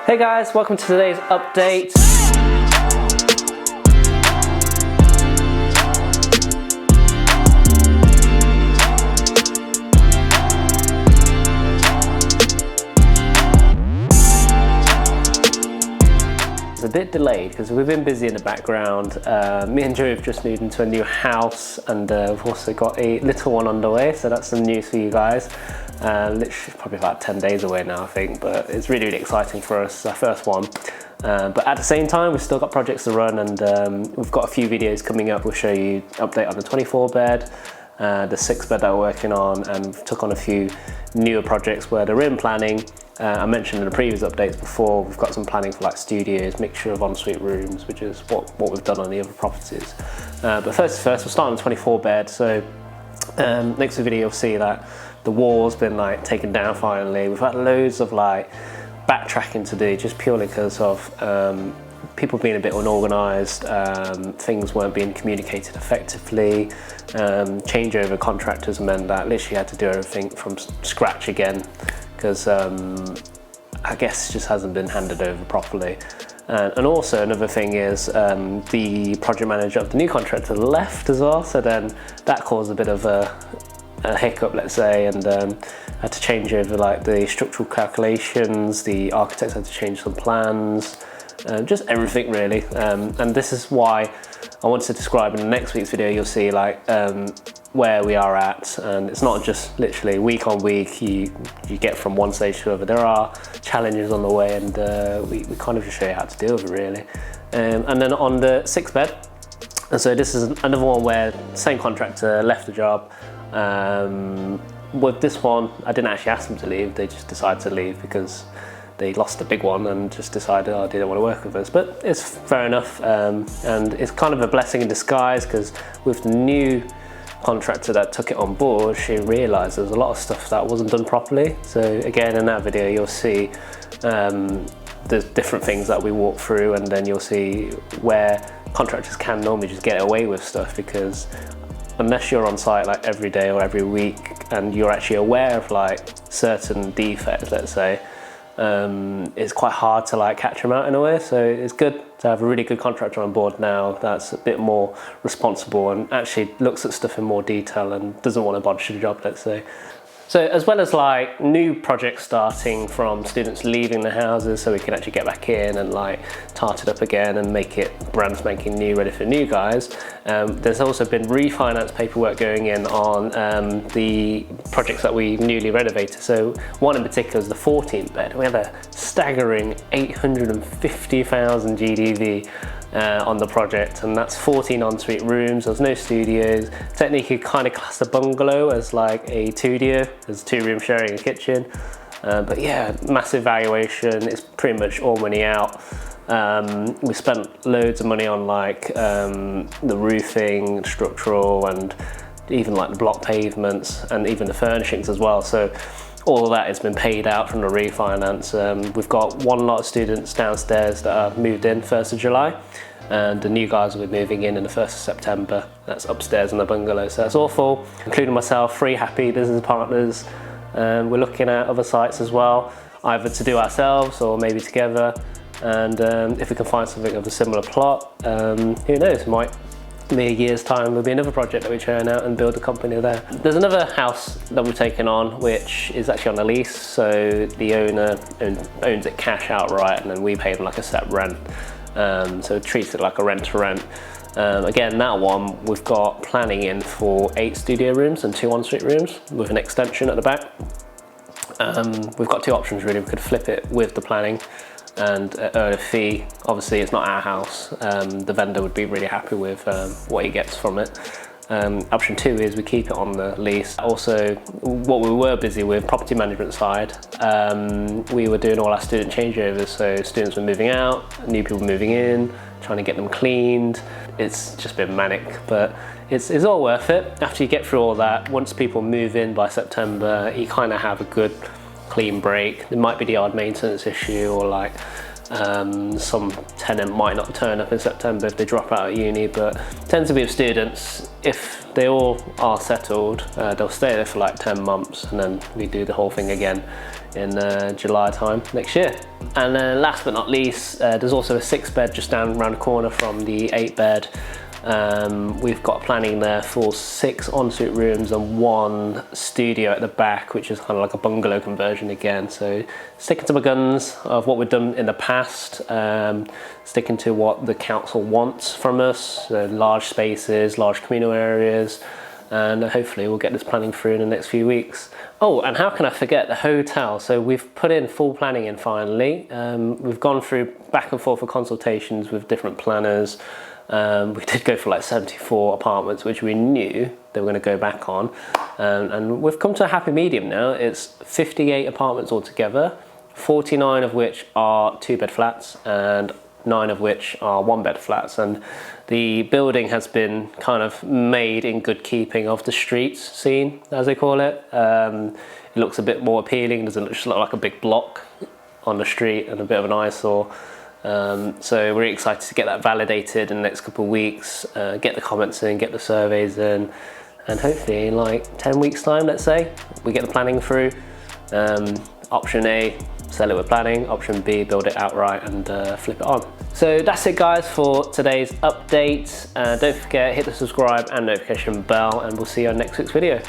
Hey guys, welcome to today's update. It's a bit delayed because we've been busy in the background. Me and Joe have just moved into a new house, and we've also got a little one on the way, so that's some news for you guys. Literally probably about 10 days away now, I think, but it's really, really exciting for us, our first one. But at the same time, we've still got projects to run, and we've got a few videos coming up. We'll show you update on the 24 bed, the 6 bed that we're working on, and we've took on a few newer projects where they're in planning. I mentioned in the previous updates before, we've got some planning for like studios, mixture of ensuite rooms, which is what we've done on the other properties. But first, we'll start on the 24 bed. So next video, you'll see that the wall's been like taken down finally. We've had loads of like backtracking to do just purely because of people being a bit unorganised, things weren't being communicated effectively, changeover contractors meant that literally had to do everything from scratch again because I guess it just hasn't been handed over properly. And also another thing is the project manager of the new contractor left as well, so then that caused a bit of a hiccup, let's say, and had to change over like the structural calculations, the architects had to change some plans, just everything really. And this is why I wanted to describe in the next week's video. You'll see like where we are at, and it's not just literally week on week you get from one stage to another. There are challenges on the way, and we kind of just show you how to deal with it really. And then on the 6 bed, and so this is another one where the same contractor left the job. With this one, I didn't actually ask them to leave, they just decided to leave because they lost a big one and just decided, oh, they didn't want to work with us. But it's fair enough, and it's kind of a blessing in disguise because with the new contractor that took it on board, she realised there's a lot of stuff that wasn't done properly. So again, in that video, you'll see the different things that we walk through, and then you'll see where contractors can normally just get away with stuff because unless you're on site like every day or every week and you're actually aware of like certain defects, let's say, it's quite hard to like catch them out in a way. So it's good to have a really good contractor on board now that's a bit more responsible and actually looks at stuff in more detail and doesn't want to bodge the job, let's say. So as well as like new projects starting from students leaving the houses so we can actually get back in and like tart it up again and make it brand spanking new, ready for new guys, there's also been refinance paperwork going in on the projects that we newly renovated. So one in particular is the 14th bed. We had a staggering 850,000 GDV on the project, and that's 14 ensuite rooms. There's no studios. Technically, you kind of class a bungalow as like a studio. There's 2 rooms sharing a kitchen, but yeah, massive valuation. It's pretty much all money out. We spent loads of money on like the roofing, structural, and even like the block pavements and even the furnishings as well. So all of that has been paid out from the refinance. We've got one lot of students downstairs that are moved in 1st of July, and the new guys will be moving in the 1st of September. That's upstairs in the bungalow, so that's all full, including myself, 3 happy business partners. We're looking at other sites as well, either to do ourselves or maybe together. And if we can find something of a similar plot, who knows, might be a year's time there'll be another project that we churn out and build a company there. There's another house that we've taken on which is actually on a lease, so the owner owns it cash outright and then we pay them like a set rent, so it treats it like a rent to rent. Again, that one we've got planning in for 8 studio rooms and 2 ensuite rooms with an extension at the back. We've got 2 options really. We could flip it with the planning and earn a fee. Obviously it's not our house, the vendor would be really happy with what he gets from it. Option 2 is we keep it on the lease. Also, what we were busy with, property management side, we were doing all our student changeovers, so students were moving out, new people moving in, trying to get them cleaned. It's just been manic, but it's all worth it. After you get through all that, once people move in by September, you kind of have a good clean break. There might be the odd maintenance issue or like Some tenant might not turn up in September if they drop out of uni, but tends to be with students. If they all are settled, they'll stay there for like 10 months, and then we do the whole thing again in July time next year. And then last but not least, there's also a 6-bed just down around the corner from the 8-bed. We've got planning there for 6 ensuite rooms and 1 studio at the back, which is kind of like a bungalow conversion again. So sticking to my guns of what we've done in the past, sticking to what the council wants from us, so large spaces, large communal areas, and hopefully we'll get this planning through in the next few weeks. Oh, and how can I forget the hotel? So we've put in full planning in finally. We've gone through back and forth for consultations with different planners. We did go for like 74 apartments, which we knew they were going to go back on, and we've come to a happy medium now. It's 58 apartments altogether, 49 of which are 2-bed flats and 9 of which are 1-bed flats, and the building has been kind of made in good keeping of the streets scene, as they call it. It looks a bit more appealing, doesn't just look like a big block on the street and a bit of an eyesore. So we're excited to get that validated in the next couple of weeks, get the comments in, get the surveys in, and hopefully in like 10 weeks time, let's say, we get the planning through. Option A, sell it with planning. Option B, build it outright and flip it on. So that's it guys for today's update. Don't forget, hit the subscribe and notification bell, and we'll see you on next week's video.